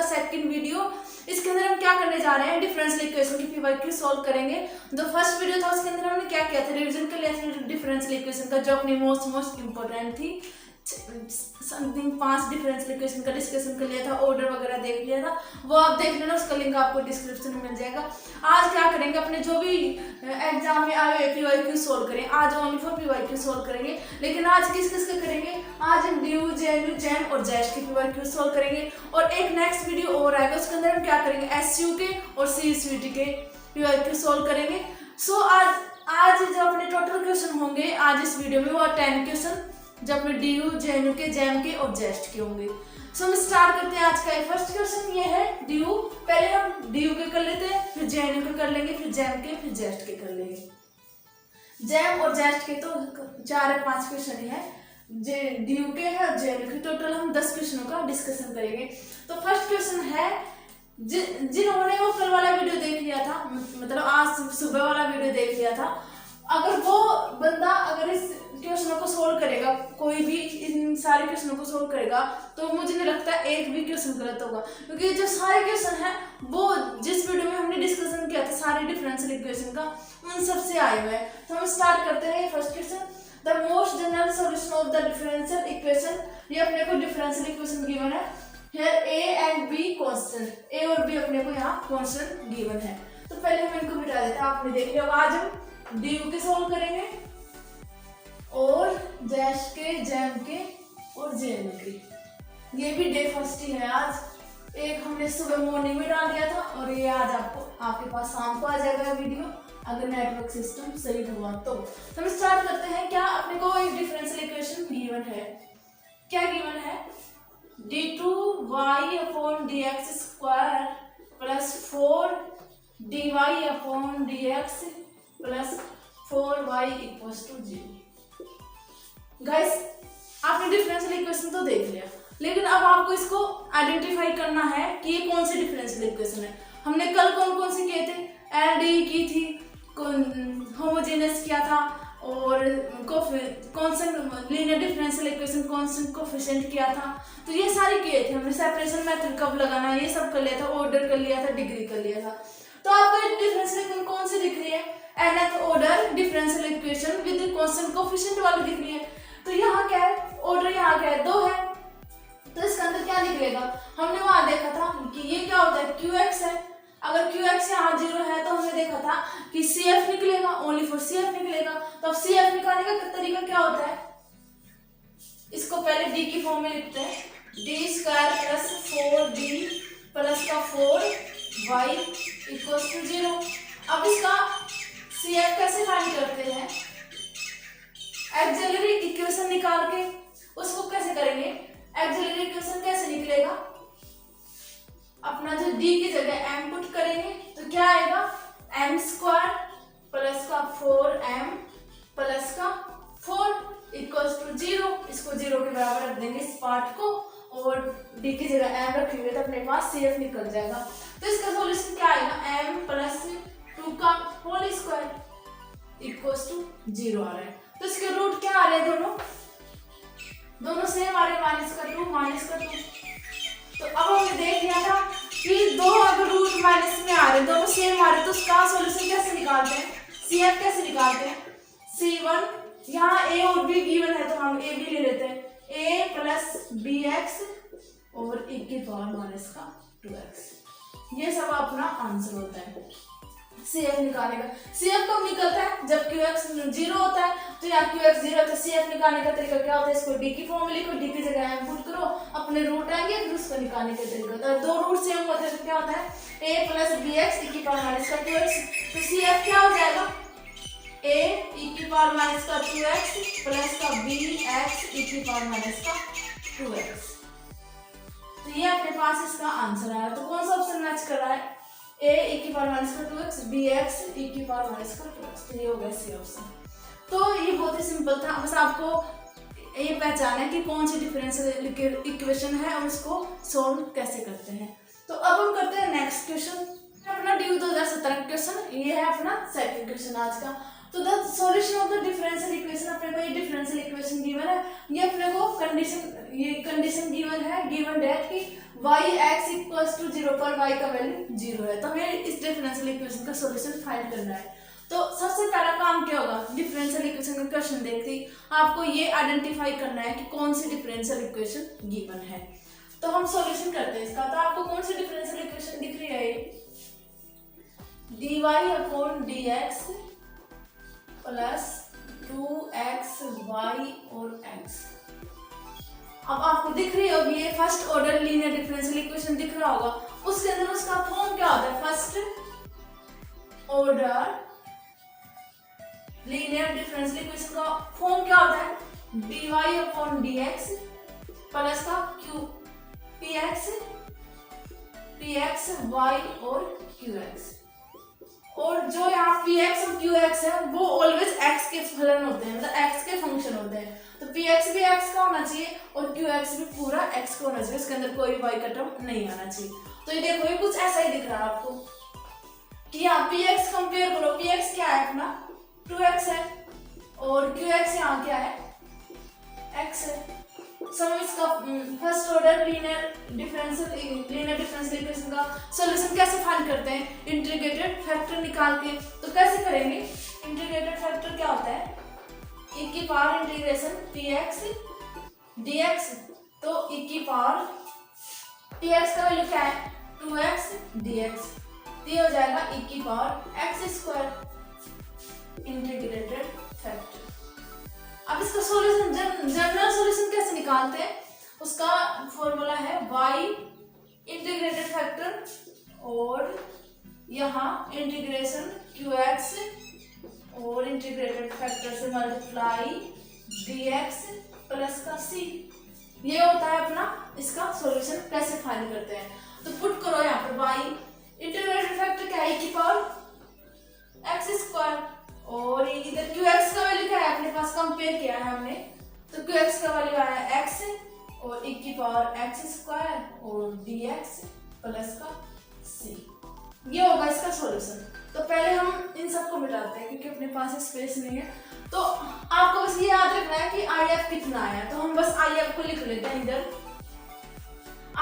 Second video. इसके अंदर हम क्या करने जा रहे हैं, डिफरेंशियल इक्वेशन की पीवाईक्यू सॉल्व करेंगे। जो फर्स्ट वीडियो था उसके अंदर हमने क्या किया था, रिवीजन कर लिया था डिफरेंशियल इक्वेशन का, जो अपनी मोस्ट इंपॉर्टेंट थी। समथिंग 5 डिफरेंशियल इक्वेशन का डिस्कशन कर लिया था, ऑर्डर वगैरह देख लिया था, वो आप देख लेना, उसका लिंक आपको डिस्क्रिप्शन में मिल जाएगा। आज क्या करेंगे, अपने जो भी एग्जाम में आए हुए पीवाईक्यू सॉल्व करें। आज ओनली फॉर पीवाईक्यू सॉल्व करेंगे, लेकिन आज किस किस का करेंगे, आज हम ड्यू, जेएनयू, जैम और जैश की पीवाईक्यू सॉल्व करेंगे। और एक नेक्स्ट वीडियो और आएगा, उसके अंदर हम क्या करेंगे, एसयू के और सीयूसीटी के पीवाईक्यू सॉल्व करेंगे। सो आज जो अपने टोटल क्वेश्चन होंगे आज इस वीडियो में, वो 10 क्वेश्चन जो अपने ड्यू, जेएनयू के, जैम के और जेस्ट के होंगे। सो हम स्टार्ट करते हैं आज का। फर्स्ट क्वेश्चन ये है ड्यू। पहले हम ड्यू के कर लेते हैं, फिर जेएनयू के कर लेंगे, फिर जैम के, फिर जेस्ट के कर लेंगे। जैम और जेस्ट के तो 4 या 5 क्वेश्चन ही है, ड्यू के है और जेएनयू के टोटल हम 10 क्वेश्चनों का डिस्कशन करेंगे। तो फर्स्ट क्वेश्चन है, जिन्होंने वो कल वाला वीडियो देख लिया था, मतलब आज सुबह वाला वीडियो देख लिया था, अगर वो बंदा अगर इस क्वेश्चनों को सोल्व करेगा, कोई भी इन सारे क्वेश्चनों को सोल्व करेगा, तो मुझे नहीं लगता एक भी क्वेश्चन गलत होगा, क्योंकि जो सारे क्वेश्चन हैं वो जिस वीडियो में हमने डिस्कशन किया था सारे डिफरेंशियल इक्वेशन का, उन सबसे आए हुए हैं। तो हम स्टार्ट करते हैं। First question, the most general solution of the differential equation. ये अपने को डिफरेंशियल इक्वेशन गिवन है। Here A and B constant, A और बी अपने को यहाँ कांस्टेंट गिवन है। तो पहले हम इनको बिठा देते हैं, आपने देख लिया। आज हम ड्यू के सॉल्व करेंगे और जैश के, जैम के और जेएनयू के। ये भी डे फर्स्ट ही है आज। एक हमने सुबह मॉर्निंग में डाल दिया था और ये आज आपके पास शाम को आ जाएगा वीडियो, अगर नेटवर्क सिस्टम सही हुआ तो। हम स्टार्ट करते हैं। क्या अपने को एक डिफरेंशियल इक्वेशन गिवन है। क्या गिवन है, d2y upon dx square plus 4dy upon dx plus 4y equals to 0। Guys, आपने डिफरेंशियल इक्वेशन तो देख लिया, लेकिन अब आपको इसको आइडेंटिफाई करना है कि ये कौन सी डिफरेंशियल इक्वेशन है। हमने कल कौन कौन से किए थे, एलडी की थी, होमोजेनियस किया था, और constant linear differential equation constant coefficient किया था। तो ये सारे किए थे हमने। सेपरेशन मेथड कब लगाना है ये सब कर लिया था, ऑर्डर कर लिया था, डिग्री कर लिया था। तो आपको डिफरेंशियल इक्वेशन कौन सी दिख रही है, nth order differential equation with constant coefficient वाली दिख रही है। तो यहाँ क्या है, ऑर्डर यहाँ क्या है, 2 है। तो इसके अंदर क्या निकलेगा, हमने वहां देखा था कि ये क्या होता है, QX है। अगर QX यहाँ 0 है तो हमने देखा था कि CF निकलेगा, ओनली फॉर CF निकलेगा। तो अब CF निकालने का तरीका क्या होता है, इसको पहले D की फॉर्म में लिखते हैं, d square plus 4d plus का 4y इक्वल्स टू 0। अब इसका CF कैसे फाइंड करते हैं, एक्सिलरी इक्वेशन निकाल के उसको कैसे करेंगे, एक्सिलरी इक्वेशन कैसे निकलेगा, अपना जो d की जगह m पुट करेंगे तो क्या आएगा, m स्क्वायर प्लस का 4m प्लस का 4 इक्वल्स टू 0। इसको 0 के बराबर रख देंगे इस पार्ट को, और d की जगह m रखेंगे तो अपने पास CF निकल जाएगा। तो इसका सॉल्यूशन क्या आएगा, m प्लस 2 का होल स्क्वायर इक्वल्स टू 0 आ रहा है। तो इसके रूट क्या आ रहे हैं, दोनों सेम आ रहे हैं, माइनस का 2 माइनस का 2। तो अब हमने देख लिया था कि दो अगर रूट माइनस में आ रहे हैं, दोनों सेम आ रहे हैं, तो उसका सॉल्यूशन कैसे निकालते हैं, CF कैसे निकालते हैं, C1 यहाँ A और B गिवन है तो हम A B ले लेते हैं, A प्लस BX और e की पावर माइनस का 2x। ये सब अपना आंसर होता है CF निकालने का। CF कब निकलता है, जब QX 0 होता है। तो यहाँ QX 0 है तो CF निकालने का तरीका क्या होता है, इसको D की फॉर्म में लिखो, D की जगह m पुट करो, अपने रूट आएंगे, फिर उसको निकालने का तरीका होता है। 2 रूट सेम होते हैं तो क्या होता है, A प्लस BX e की पावर माइनस का 2x। तो CF क्या हो जाएगा, A e की पावर माइनस का 2x प्लस का BX e की पावर माइनस का 2x। तो ये अपने पास इसका आंसर आया। तो कौन सा ऑप्शन मैच कर रहा है, A e की पावर माइनस का 2x, BX e की पावर माइनस का 2x। तो ये हो गया सी ऑप्शन। तो ये बहुत ही सिंपल था, बस आपको ये पहचाना है कि कौन सी डिफरेंशियल इक्वेशन है और उसको सॉल्व कैसे करते हैं। तो अब हम करते हैं नेक्स्ट क्वेश्चन। अपना ड्यू 2017 का क्वेश्चन, ये है अपना सेकंड क्वेश्चन आज का। तो the solution of the differential equation, अपने को ये डिफरेंशियल इक्वेशन गिवन है, ये अपने को कंडीशन, ये कंडीशन गिवन है, गिवन दैट कि y(x) = 0 पर y का वैल्यू 0 है। तो हमें इस डिफरेंशियल इक्वेशन का सॉल्यूशन फाइंड करना है। तो सबसे पहला काम क्या होगा, डिफरेंशियल इक्वेशन का क्वेश्चन देखते ही आपको ये आइडेंटिफाई करना है कि कौन सी डिफरेंशियल इक्वेशन गिवन है। तो हम सॉल्यूशन करते हैं इसका। तो आपको कौन सी डिफरेंशियल इक्वेशन दिख रही है, ये dy/dx प्लस 2xy और x। अब आपको दिख रही होगी ये first order linear differential equation दिख रहा होगा, उसके अंदर उसका फॉर्म क्या होता है, first order linear differential equation का फॉर्म क्या होता है, dy/dx प्लस का px y और qx। और जो यहाँ px और qx है वो ऑलवेज x के फलन होते हैं, मतलब x के फंक्शन होते हैं। तो px भी x का होना चाहिए और qx भी पूरा x का होना चाहिए, इसके अंदर कोई y का टर्म नहीं आना चाहिए। तो ये देखो, ये कुछ ऐसा ही दिख रहा है आपको कि यहाँ px कंपेयर करो, px क्या है अपना 2x है और qx यहाँ क्या है x है। सम इसका first order linear differential equation का सॉल्यूशन कैसे फाइंड करते हैं, इंटीग्रेटेड फैक्टर निकाल के। तो कैसे करेंगे, इंटीग्रेटेड फैक्टर क्या होता है, e की पावर इंटीग्रेशन px dx। तो e की पावर px का वैल्यू क्या है 2x dx, ये हो जाएगा e की पावर x² इंटीग्रेटेड फैक्टर। अब इसका सॉल्यूशन, जनरल सॉल्यूशन कैसे निकालते हैं, उसका फॉर्मूला है y इंटीग्रेटेड फैक्टर और यहाँ इंटीग्रेशन qx और इंटीग्रेटेड फैक्टर से मल्टीप्लाई dx प्लस का c। ये होता है अपना इसका सॉल्यूशन कैसे फाइंड करते हैं। तो पुट करो यहाँ पर y इंटीग्रेटेड फैक्टर क्या है, e की पावर x² और इधर qx का वैल्यू क्या है, अपने पास कंपेयर किया है हमने, तो qx का वैल्यू आया x और e की पावर x² और dx प्लस का c। ये होगा इसका सॉल्यूशन। तो पहले हम इन सबको मिटाते हैं क्योंकि अपने पास स्पेस नहीं है। तो आपको बस ये याद रखना है कि IF कितना आया, तो हम बस IF को लिख लेते हैं इधर।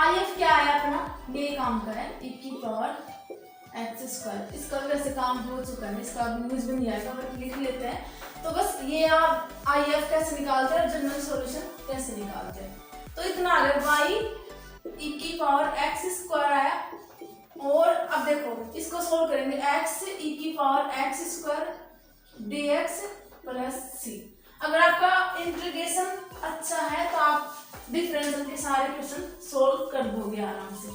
IF क्या आया अपना, ये काम का है e की पावर x²। इसका वैसे काम हो चुका है, इसका यूज भी नहीं आएगा, बट लिख लेते हैं। तो बस ये आप IF कैसे निकालते हैं, जनरल सॉल्यूशन कैसे निकालते हैं। तो इतना आ गया y e की पावर x² आया। और अब देखो इसको सोल्व करेंगे, x e की power x² dx plus c। अगर आपका इंटीग्रेशन अच्छा है तो आप डिफरेंशियल के सारे क्वेश्चन सोल्व कर दोगे आराम से।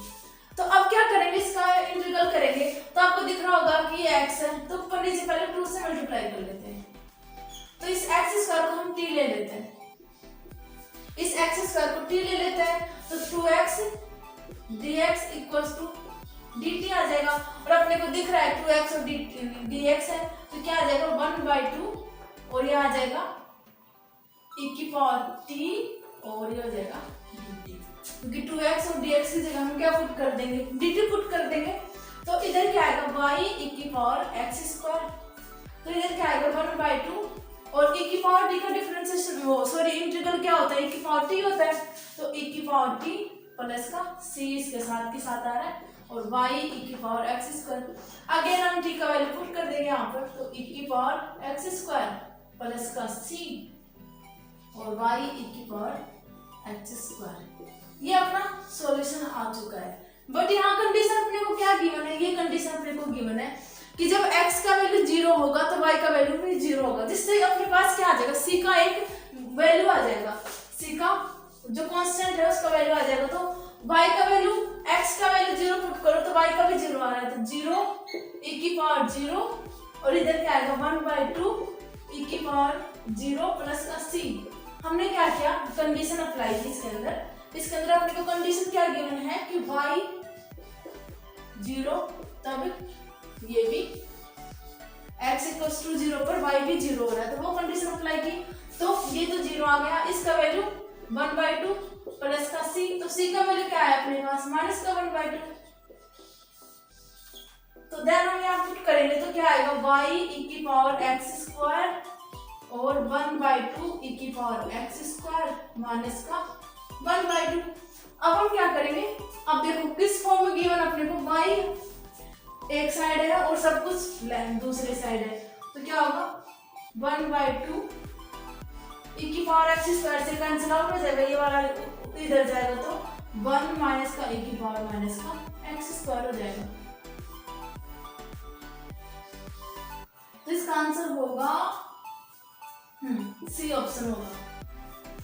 तो अब क्या करेंगे, इसका इंटीग्रल करेंगे। तो आपको दिख रहा होगा कि ये x है, तो ऊपर नीचे पहले 2 से मल्टीप्लाई कर लेते हैं। तो इस x² को हम t ले लेते हैं, इस x² को t ले लेते हैं, तो 2x dx = dt आ जाएगा। और अपने को दिख रहा है 2x और dx है, तो क्या आ जाएगा 1/2 और ये आ जाएगा e की पावर t और ये हो जाएगा dt, क्योंकि 2x और dx की जगह हम क्या पुट कर देंगे, dt पुट कर देंगे। तो इधर क्या आएगा y e की पावर x², तो इधर क्या आएगा 1/2 और e की पावर t का डिफरेंशिएशन, वो सॉरी इंटीग्रल क्या होता है, e की पावर t होता है। तो e की पावर t प्लस का c इसके साथ के साथ आ रहा है और y e की पावर x²। अगेन हम t का वैल्यू पुट कर देंगे यहाँ पर, तो e की पावर x² प्लस का c और y e की पावर x²। ये अपना सॉल्यूशन आ चुका है। बट यहाँ कंडीशन अपने को क्या गिवन है, ये कंडीशन अपने को गिवन है कि जब x का वैल्यू 0 होगा तो y का वैल्यू भी 0 होगा, जिससे अपने पास क्या आ जाएगा, c का एक वैल्यू आ जाएगा, c का जो कांस्टेंट है उसका वैल्यू आ जाएगा। तो y का वैल्यू, x का वैल्यू 0 पुट करो तो y का भी 0 आ रहा है, तो 0 e की पावर 0 और इधर क्या आएगा 1/2 e की पावर 0 प्लस का c। हमने क्या किया, कंडीशन अप्लाई की इसके अंदर अपने को कंडीशन क्या गिवन है कि y 0 तब ये भी x = 0 पर y भी 0 हो रहा है, तो वो कंडीशन अप्लाई की। तो ये तो 0 आ गया, इसका वैल्यू 1/2 प्लस का c। तो c का वैल्यू क्या है अपने पास, -1/2। तो देन हम यहाँ पुट करेंगे तो क्या आएगा y e की पावर x स्क्वायर और 1/2 e की पावर x स्क्वायर माइनस का 1/2। अब हम क्या करेंगे, अब देखो किस फॉर्म में गिवन अपने को y एक साइड है और सब कुछ दूसरी साइड है, तो क्या होगा 1/2 e की पावर x स्क्वायर से कैंसिल आउट हो जाएगा, ये वाला इधर जाएगा तो 1 माइनस का e की पावर माइनस का x स्क्वायर हो जाएगा। तो इसका आंसर होगा सी ऑप्शन होगा।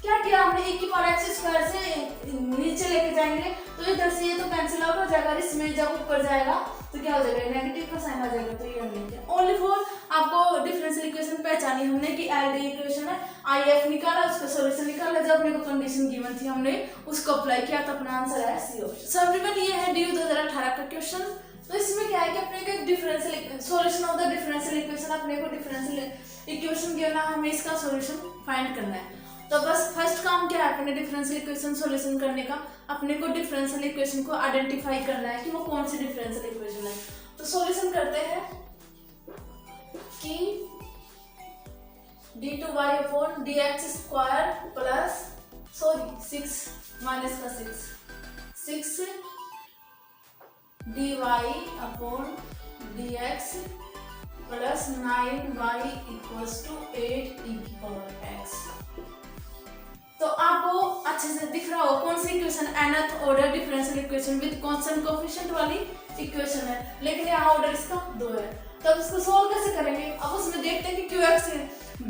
क्या किया हमने, e की पावर x स्क्वायर से नीचे लेके जाएंगे तो इधर से ये तो कैंसिल आउट हो जाएगा, इसमें जब ऊपर जाएगा तो क्या हो जाएगा नेगेटिव का साइन आ जाएगा, तो ये हमने किया। ओनली फॉर आपको डिफरेंशियल इक्वेशन पहचानी हमने कि एलडी इक्वेशन है, IF निकाला, उसका सॉल्यूशन निकाला, जब अपने को कंडीशन गिवन थी हमने उसको अप्लाई किया तो अपना आंसर है सी ऑप्शन। सो एवरीवन ये है ड्यू 2018 का क्वेश्चन। तो इसमें क्या है कि अपने को differential solution of the differential equation, अपने को डिफरेंशियल इक्वेशन गिवन है, हमें इसका सॉल्यूशन फाइंड करना है। तो बस फर्स्ट काम क्या है अपने डिफरेंशियल इक्वेशन सॉल्यूशन करने का, अपने को डिफरेंशियल इक्वेशन को आइडेंटिफाई करना है कि वो कौन सी डिफरेंशियल इक्वेशन है। तो सॉल्यूशन करते हैं कि d2y upon dx square plus 6 minus का 6 dy upon dx plus 9y equals to 8 e की पावर x। तो आपको अच्छे से दिख रहा हो कौन सी equation, nth order differential equation with constant coefficient वाली इक्वेशन है, लेकिन यहाँ ऑर्डर इसका 2 है। तो अब इसको सोल्व कैसे करेंगे, अब उसमें देखते हैं कि qx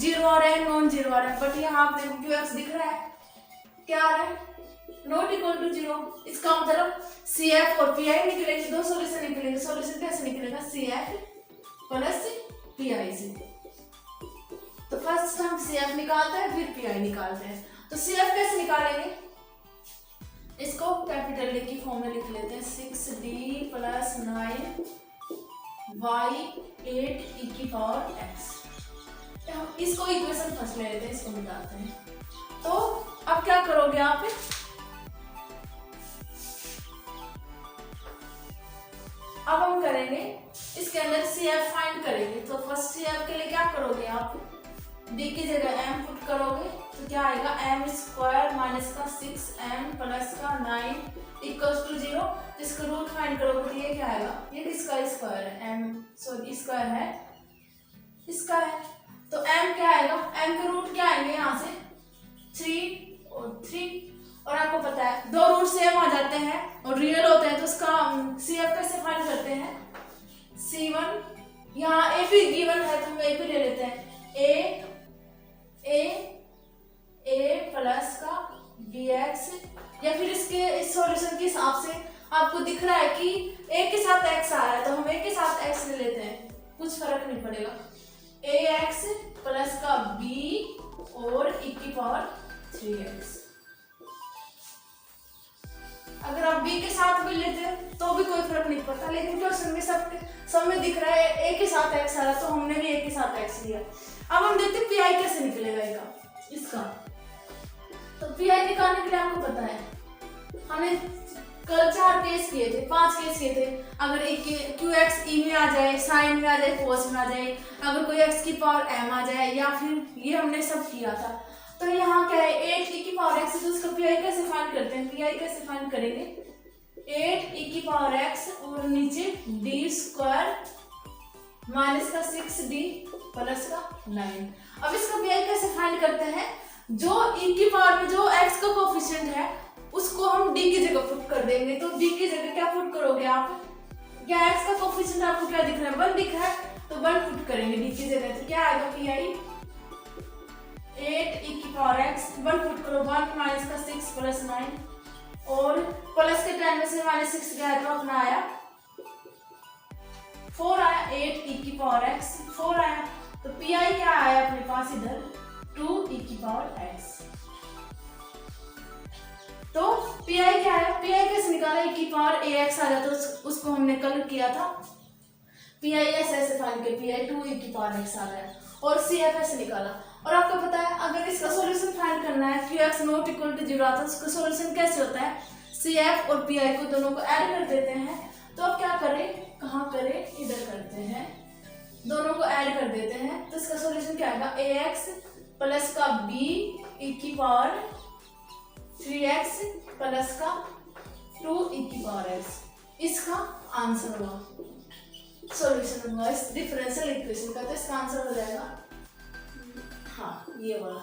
0 आ रहा है, नॉन 0 आ रहा है, बट यहाँ आप देखो qx दिख रहा है, क्या आ रहा है नॉट इक्वल टू 0। इसका मतलब CF और PI निकलेंगे, दो सॉल्यूशन निकलेंगे। सॉल्यूशन कैसे निकलेगा, CF प्लस PI से। तो फर्स्ट हम CF निकालते हैं फिर PI निकालते हैं। तो CF कैसे निकालेंगे, इसको कैपिटल D की फॉर्म में लिख लेते हैं, 6D प्लस 9y 8 e की पावर x। हम इसको इक्वेशन फर्स्ट ले लेते हैं, इसको निकालते हैं। तो अब क्या करोगे आप, अब हम करेंगे इसके अंदर CF फाइंड करेंगे। तो फर्स्ट CF के लिए क्या करोगे आप, d की जगह m पुट करोगे तो क्या आएगा m स्क्वायर माइनस का 6m प्लस का 9 इक्वल्स टू 0। इसका रूट फाइंड करोगे तो ये क्या आएगा, ये किसका स्क्वायर है, m सॉरी स्क्वायर है इसका है। तो m क्या आएगा, m के रूट क्या आएंगे यहाँ से 3 और 3, और आपको पता है दो रूट सेम आ जाते हैं और रियल होते हैं, तो उसका CF कैसे फाइंड करते हैं, C1 यहाँ a भी गिवन है तो हम a भी ले लेते हैं, a प्लस का bx, या फिर इसके इस सॉल्यूशन के हिसाब से आपको दिख रहा है कि a के साथ x आ रहा है तो हम a के साथ x ले लेते हैं, कुछ फर्क नहीं पड़ेगा, ax प्लस का b और e की पावर 3x। अगर आप b के साथ भी लेते हैं तो भी कोई फर्क नहीं पड़ता, लेकिन क्वेश्चन में सब में दिख रहा है a के साथ x आ रहा है तो हमने भी a के साथ x लिया। अब हम देखते हैं PI कैसे निकलेगा इसका। तो PI निकालने के लिए आपको पता है हमने कल 4 केस किए थे, 5 केस किए थे। अगर एक QX e में आ जाए, साइन में आ जाए, कोस में आ जाए, अगर कोई x की पावर m आ जाए, या फिर ये हमने सब किया था। तो यहाँ क्या है 8 e की पावर x, तो उसका PI कैसे फाइंड करते हैं, PI कैसे फाइंड करेंगे 8 e की पावर x और नीचे d स्क्वायर माइनस का 6d प्लस का 9। अब इसका PI कैसे फाइंड करते हैं, जो e की पावर में जो x का कोएफिशिएंट है उसको हम d की जगह पुट कर देंगे। तो d की जगह क्या पुट करोगे आप, क्या x का कोएफिशिएंट आपको क्या दिख रहा है 1 दिख रहा है, तो 1 पुट करेंगे d की जगह। तो क्या आएगा PI 8 e की पावर x 1 पुट करो, 1 माइनस का 6 प्लस 9, और प्लस के टाइम में से माइनस 6 गया तो अपना आया 4 आया, 8 e की पावर x 4 आया। तो PI क्या आया अपने पास इधर 2 e की पावर x। तो PI क्या है, PI कैसे निकाला, e की पावर ax आ जाता तो उसको हमने कल किया था, PI ऐसे फाइंड किया, PI 2 e की पावर x आ गया, और CF ऐसे निकाला। और आपको पता है अगर इसका सॉल्यूशन फाइंड करना है, qx नॉट इक्वल टू 0 आता है, उसका सॉल्यूशन कैसे होता है, CF और PI को दोनों को ऐड कर देते हैं तो अब क्या करें, कहाँ करें, इधर करते हैं, दोनों को ऐड कर देते हैं। तो इसका सॉल्यूशन क्या आएगा, ax प्लस का b e की पावर 3x प्लस का 2 e की पावर x, इसका आंसर हुआ, सॉल्यूशन हुआ इस डिफरेंशियल इक्वेशन का। तो इसका आंसर हो जाएगा हाँ ये वाला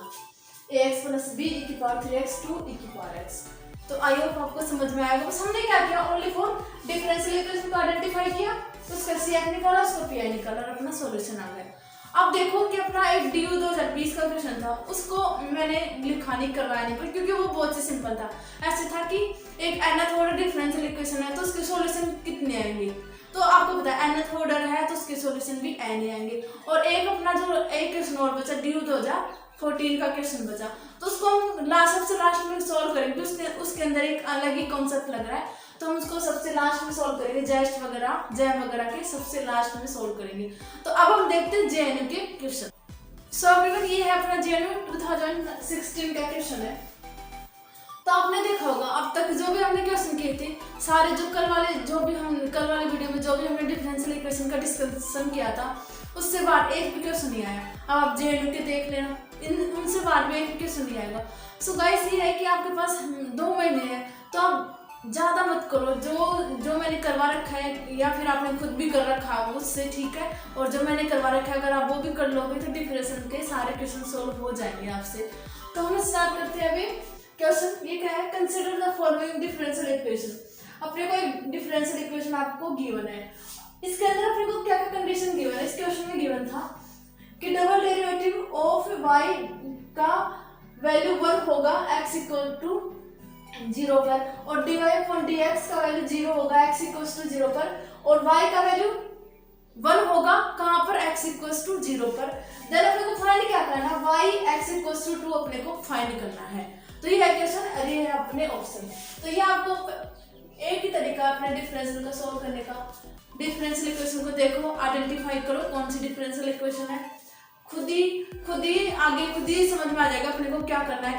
ax प्लस b e की पावर 3x 2 e की पावर x। तो आई होप आपको समझ में आएगा। बस हमने क्या किया, ओनली फॉर डिफरेंशियल इक्वेशन को आइडेंटिफाई किया, तो उसका CF निकाला, उसको PI निकाला और अपना सॉल्यूशन आ गया। अब देखो कि अपना एक DU 2020 का क्वेश्चन था, उसको मैंने लिखा नहीं, करवाया नहीं, पर क्योंकि वो बहुत ही सिंपल था। ऐसे था कि एक nth ऑर्डर डिफरेंशियल इक्वेशन है, तो उसके सॉल्यूशन कितने आएंगे, तो आपको पता है nth ऑर्डर है तो उसके सॉल्यूशन भी n ही आएंगे। और एक अपना जो एक क्वेश्चन और बचा DU 2014 का क्वेश्चन बचा, तो उसको हम सबसे लास्ट में सॉल्व करेंगे। उसके अंदर एक अलग ही कॉन्सेप्ट लग रहा है, तो हम उसको सबसे लास्ट में सॉल्व करेंगे, जेस्ट वगैरह जैम वगैरह के सबसे लास्ट में सॉल्व करेंगे। तो अब हम देखते हैं JNU के क्वेश्चन। सो एवरीवन, ये है अपना JNU 2016 का क्वेश्चन है। तो आपने देखा होगा अब तक जो भी हमने क्वेश्चन किए थे सारे, जो कल वाले वीडियो में जो भी हमने डिफरेंशियल इक्वेशन का डिस्कशन किया था, उससे बाद एक भी क्वेश्चन नहीं आया। अब आप JNU के देख लेना, उनसे बाद में एक भी क्वेश्चन नहीं आएगा। सो गाइस, ये है कि आपके पास 2 महीने हैं, तो आप ज़्यादा मत करो, जो मैंने करवा रखा है या फिर आपने खुद भी कर रखा है उससे ठीक है, और जो मैंने करवा रखा है अगर आप वो भी कर लोगे तो डिफरेंशियल के सारे क्वेश्चन सोल्व हो जाएंगे आपसे। तो हम स्टार्ट करते हैं अभी क्वेश्चन। ये क्या है, consider the following differential equation. अपने को एक डिफरेंशियल इक्वेशन आपको गिवन है, इसके अंदर अपने को क्या क्या कंडीशन गिवन है। इस क्वेश्चन में गिवन था कि डबल डेरिवेटिव ऑफ y का वैल्यू 1 होगा x इक्वल टू 0 पर, और dy अपॉन dx का वैल्यू 0 होगा x इक्वल टू 0 पर, और y का वैल्यू 1 होगा कहाँ पर, x इक्वल टू 0 पर। देन अपने को फाइंड क्या करना है, y x इक्वल टू 2 अपने को फाइंड करना है। तो ये है क्वेश्चन, अरे ये है अपने ऑप्शन। तो ये आपको एक ही तरीका अपने डिफरेंशियल का सॉल्व करने का। डिफरेंशियल इक्वेशन को देखो, आइडेंटिफाई करो कौन सी डिफरेंशियल इक्वेशन है, खुद ही आगे समझ में आ जाएगा अपने को क्या करना है,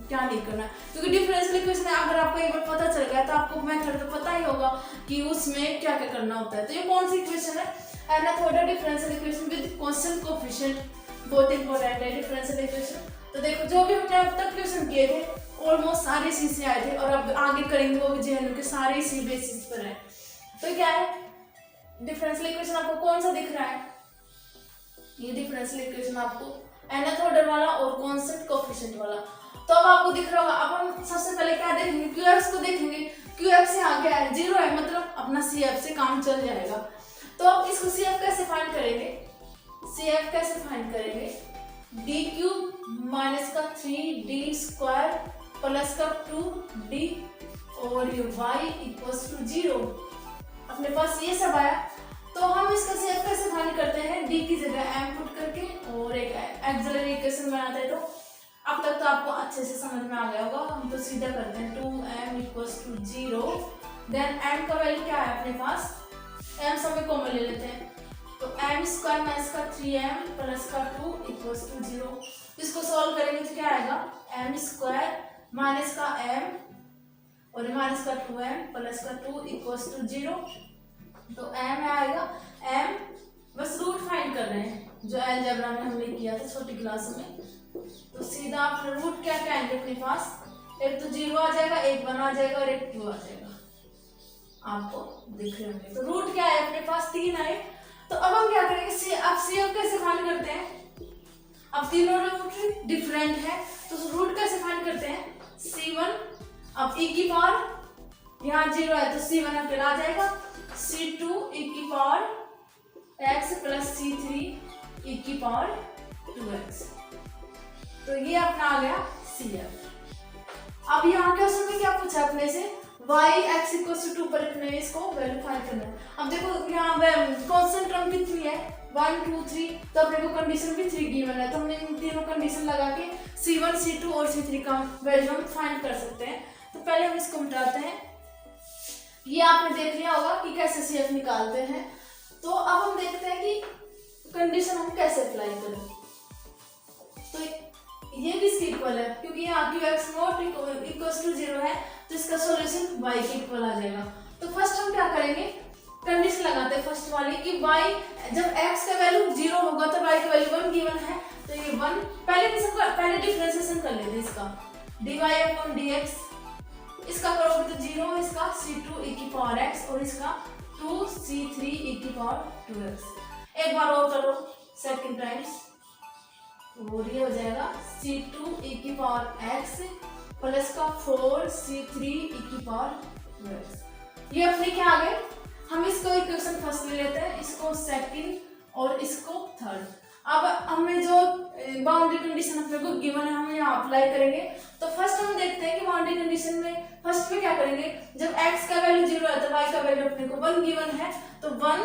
क्या नहीं करना है। क्योंकि डिफरेंशियल इक्वेशन अगर आपको एक बार पता चल गया तो आपको मेथड तो पता ही होगा कि उसमें क्या क्या करना होता है। तो ये कौन सी इक्वेशन है, nth order differential equation with constant coefficient, बहुत इंपॉर्टेंट है डिफरेंशियल इक्वेशन। तो देखो जो भी हमने अब तक क्वेश्चन किए थे ऑलमोस्ट सारे इसी से आए थे, और अब आगे करेंगे वो भी JNU के सारे इसी बेसिस पर है। तो क्या है डिफरेंशियल इक्वेशन, आपको कौन सा दिख रहा है, ये डिफरेंशियल इक्वेशन आपको nth ऑर्डर वाला और कांस्टेंट कोएफिशिएंट वाला। तो अब आपको दिख रहा होगा। अब हम सबसे पहले क्या देखेंगे, QX को देखेंगे। QX से आगे है 0 है, मतलब अपना CF से काम चल जाएगा। तो अब इसको CF कैसे फाइंड करेंगे, d क्यूब माइनस का 3d स्क्वायर प्लस का 2d और y इक्वल्स टू 0। अपने पास ये सब आया, तो हम इसका CF कैसे फाइंड करते हैं, d की जगह m पुट करके और एक एक्सिलरी इक्वेशन बनाते हैं। तो अब तक तो आपको अच्छे से समझ में आ गया होगा। हम तो सीधा करते हैं 2m equals to 0। Then m का वैल्यू क्या है अपने पास, m सब कॉमन ले लेते हैं, तो m स्क्वायर माइनस का 3m प्लस का 2 इक्वल्स टू 0। इसको सॉल्व करेंगे तो क्या आएगा, m स्क्वायर माइनस का m और माइनस का 2m प्लस का 2 इक्वल्स टू 0। तो m आएगा, m बस रूट फाइंड कर रहे हैं जो अलजेब्रा में हमने किया था छोटी क्लास में। तो सीधा आप रूट क्या क्या आएंगे अपने पास, एक तो 0 आ जाएगा, एक 1 आ जाएगा और एक 2 आ जाएगा, आपको दिख रहे होंगे। तो रूट क्या है अपने पास 3 आए। तो अब हम क्या करेंगे, अब CF कैसे फाइंड करते हैं, अब तीनों रूट डिफरेंट है तो रूट कैसे फाइंड करते हैं, C1 अब e की पावर यहाँ 0 है तो C1 अकेला आ जाएगा, C2 e की power x plus C3 e की पावर 2x। तो ये अपना आ गया CF। अब यहाँ क्वेश्चन में क्या पूछा अपने से, y x इक्वल टू 2 पर रखने है, इसको वैल्यू फाइंड करना है। अब देखो यहाँ कांस्टेंट टर्म कितनी है 1 2 3, तो अपने को कंडीशन भी 3 गिवन है, तो हमने इन तीनों कंडीशन लगा के C1 C2 और C3 का वैल्यू हम फाइंड कर सकते हैं। तो पहले हम इसको मिटाते हैं। ये आपने देख लिया होगा कि कैसे CF निकालते हैं। तो अब हम देखते हैं कि कंडीशन हम कैसे अप्लाई करें। तो ये भी इसके इक्वल है क्योंकि यहाँ QX नॉट इक्वल टू 0 है, तो इसका सॉल्यूशन y के इक्वल आ जाएगा। तो फर्स्ट हम क्या करेंगे, कंडीशन लगाते हैं फर्स्ट वाली कि y जब x का वैल्यू 0 होगा तो y का वैल्यू 1 गिवन है, तो ये 1 पहले डिफरेंशिएशन कर लेते हैं इसका dy अपॉन dx, इसका करोगे तो 0, इसका c2 e की पावर x और इसका 2c3 e की पावर 2x। एक बार और करो सेकंड टाइम्स, और ये हो जाएगा c2 e की पावर x प्लस का 4c3 e की पावर 2x। ये अपने क्या आ गए, हम इसको इक्वेशन फर्स्ट ले लेते हैं, इसको सेकंड और इसको थर्ड। अब हमें जो बाउंड्री कंडीशन अपने को गिवन है हम यहाँ अप्लाई करेंगे। तो फर्स्ट हम देखते हैं कि बाउंड्री कंडीशन में फर्स्ट में क्या करेंगे, जब x का वैल्यू 0 है तो y का वैल्यू अपने को 1 गिवन है, तो 1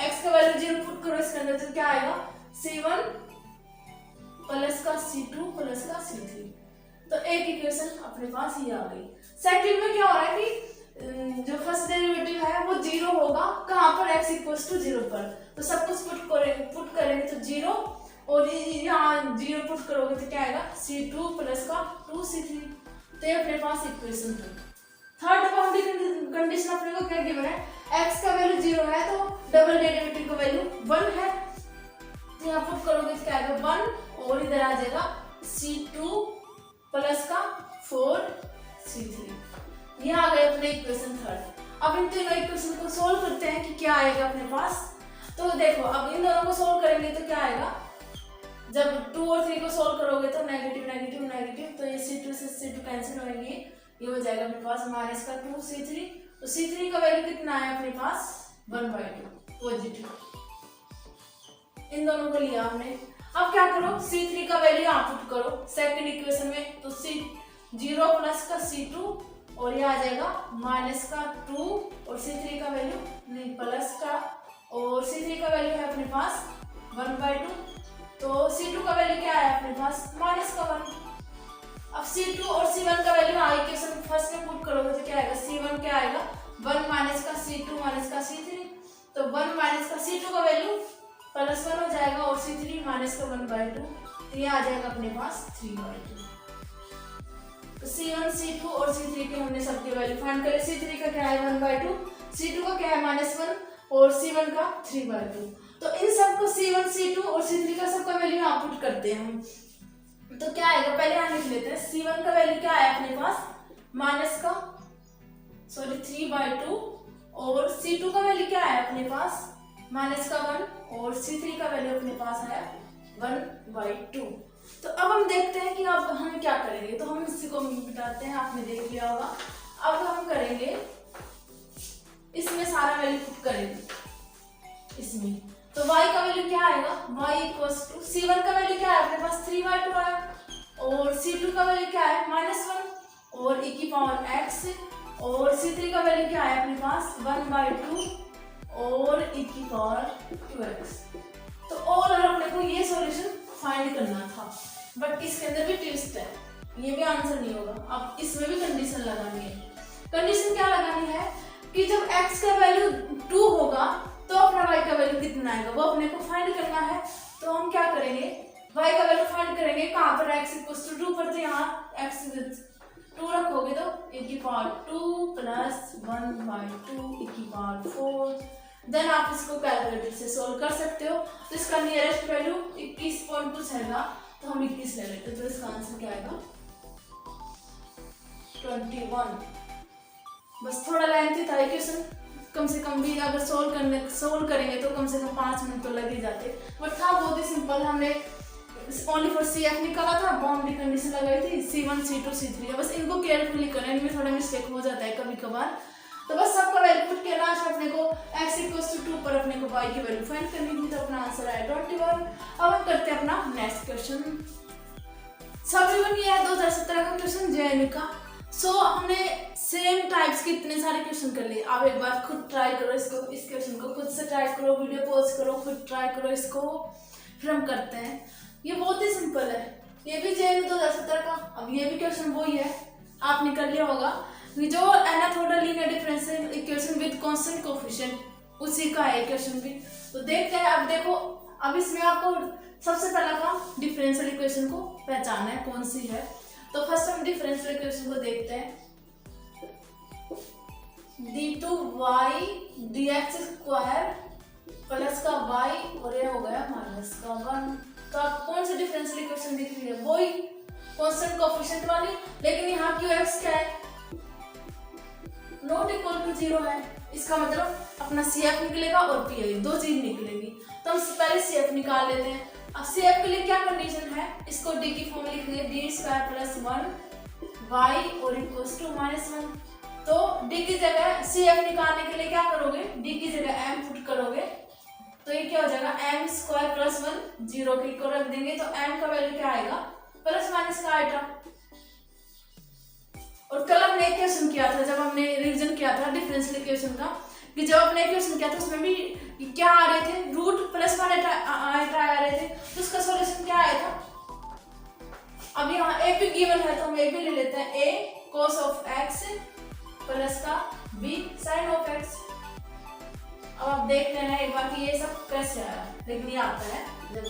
x का वैल्यू 0 पुट करो इसके अंदर, तो क्या आएगा c1 प्लस का c2 प्लस का c3। तो एक इक्वेशन अपने पास ये आ गई। सेकंड में क्या हो रहा है कि जो फर्स्ट डेरिवेटिव है वो 0 होगा, कहाँ पर x इक्वल्स टू 0 पर, तो सब कुछ पुट करेंगे तो 0 और यहाँ 0 पुट करोगे तो क्या आएगा c2 प्लस का 2c3। तो ये अपने पास इक्वेशन 2। थर्ड बाउंड्री कंडीशन अपने को क्या गिवन है, x का वैल्यू 0 है तो डबल डेरिवेटिव का वैल्यू 1 है, तो यहाँ पुट करोगे तो क्या आएगा 1 और इधर आ जाएगा c2 प्लस का 4c3। ये आ गए अपने इक्वेशन थर्ड। अब इन तीनों इक्वेशन को सोल्व करते हैं कि क्या आएगा अपने पास। तो देखो अब इन दोनों को सोल्व करेंगे तो क्या आएगा, जब 2 और 3 को सोल्व करोगे तो नेगेटिव नेगेटिव नेगेटिव, तो ये c2 से c2 कैंसिल होंगे, ये हो जाएगा अपने पास माइनस का 2c3। तो c3 का वैल्यू कितना है अपने पास 1/2 पॉजिटिव। इन दोनों को लिया हमने। अब क्या करो, c3 का वैल्यू यहाँ पुट करो सेकंड इक्वेशन में, तो c0 प्लस का c2 और ये आ जाएगा माइनस का 2 और c3 का वैल्यू नहीं प्लस का, और c3 का वैल्यू है अपने पास 1/2, तो c2 का वैल्यू क्या है अपने पास माइनस का 1। अब c2 और c1 का वैल्यू आई इक्वेशन फर्स्ट में पुट करोगे तो क्या आएगा, c1 क्या आएगा 1 माइनस का c2 माइनस का c3, तो 1 माइनस का c2 का वैल्यू प्लस 1 हो जाएगा और c3 माइनस का 1/2, तो ये आ जाएगा अपने पास 3/2। तो c1 c2 और c3 के हमने सबके वैल्यू फाइंड करे। c3 का क्या है 1/2, c2 का क्या है -1 और c1 का 3/2। तो इन सबको c1 c2 और c3 का सबका वैल्यू यहाँ पुट करते हैं हम, तो क्या आएगा पहले यहाँ लिख लेते हैं। c1 का वैल्यू क्या है अपने पास -3/2 और c2 का वैल्यू क्या है अपने पास -1 और c3 का वैल्यू अपने पास है 1/2। तो अब हम देखते हैं कि अब हम क्या करेंगे, तो हम इसी को मिटाते हैं, आपने देख लिया होगा। अब हम करेंगे इसमें सारा वैल्यू पुट करेंगे इसमें, तो y का वैल्यू क्या आएगा, y इक्वल्स टू c1 का वैल्यू क्या है अपने पास 3/2 है और c2 का वैल्यू क्या है -1 और e की पावर x और c3 का वैल्यू क्या है अपने पास 1/2 और e की पावर 2x। तो और अपने को ये सॉल्यूशन फाइंड करना था, बट इसके अंदर भी ट्विस्ट है, ये भी आंसर नहीं होगा। अब इसमें भी कंडीशन लगानी है। कंडीशन क्या लगानी है कि जब x का वैल्यू 2 होगा तो अपना y का वैल्यू कितना आएगा वो अपने को फाइंड करना है। तो हम क्या करेंगे, y का वैल्यू फाइंड करेंगे कहाँ पर x = 2 पर, तो यहाँ x 2 रखोगे तो e की पावर 2 प्लस 1/2 e की पावर 4। देन आप इसको कैलकुलेटर से सोल्व कर सकते हो। तो इसका नियरेस्ट वैल्यू 21 पॉइंट कुछ है, तो हम 21 ले लेते हैं, तो इसका आंसर क्या आएगा 21। बस थोड़ा लेंथी था क्वेश्चन, कम से कम भी अगर सोल्व करेंगे तो कम से कम 5 मिनट तो लग ही जाते, बट था बहुत ही सिंपल। हमने ओनली फॉर CF निकाला था, बाउंड्री कंडीशन लगाई थी c1 c2 c3, बस इनको केयरफुली करें, इनमें थोड़ा मिस्टेक हो जाता है कभी कभार। तो बस सबका वैल्यू पुट किया, लास्ट अपने को x = 2 पर अपने को y की वैल्यू फाइंड करनी थी, तो अपना आंसर आया 21। अब हम करते हैं अपना नेक्स्ट क्वेश्चन। सब ये है 2017 का क्वेश्चन JNU का। सो हमने सेम टाइप्स के इतने सारे क्वेश्चन कर लिए। आप एक बार खुद ट्राई करो इसको, इस क्वेश्चन को खुद से ट्राई करो, वीडियो पॉज करो, खुद ट्राई करो इसको, फिर हम करते हैं। ये बहुत ही सिंपल है, ये भी JNU 2017 का। अब ये भी क्वेश्चन वही है, आपने कर लिया होगा, जो एनाथोडल linear differential equation with constant coefficient, उसी का है क्वेश्चन भी। तो देखते हैं। अब देखो, अब इसमें आपको सबसे पहला काम डिफरेंशियल इक्वेशन को पहचानना है कौन सी है। तो फर्स्ट हम डिफरेंशियल इक्वेशन को देखते हैं। d2y dx स्क्वायर प्लस का y और ये हो गया माइनस का 1। तो आप कौन सी डिफरेंशियल इक्वेशन दिख रही है? वही कांस्टेंट कोएफिशिएंट वाली, लेकिन यहाँ qx क्या है? नॉट इक्वल टू 0 है। इसका मतलब अपना CF निकलेगा और PI, दो चीज निकलेगी। तो हम पहले CF निकाल लेते हैं। अब CF के लिए क्या कंडीशन है? इसको d की फॉर्म में लिखेंगे d स्क्वायर प्लस 1 y और इक्वल्स टू -1। तो d की जगह CF निकालने के लिए क्या करोगे? d की जगह m पुट करोगे, तो ये क्या हो जाएगा? m स्क्वायर प्लस 1 0 के इक्वल रख देंगे, तो m का वैल्यू क्या आएगा? प्लस माइनस का आइटम। और कल हमने इक्वेशन किया था, जब हमने रिवीजन किया था डिफरेंशियल इक्वेशन का, कि जब हमने इक्वेशन किया था उसमें भी क्या आ रहे थे? रूट प्लस वन आ रहे थे। तो उसका सॉल्यूशन क्या आया था? अब यहाँ a भी गिवन है तो हम a भी ले लेते हैं। a cos of x plus का b sin ऑफ x। अब आप देख लेना एक बार कि ये सब कैसे आया, लेकिन ये आता है जब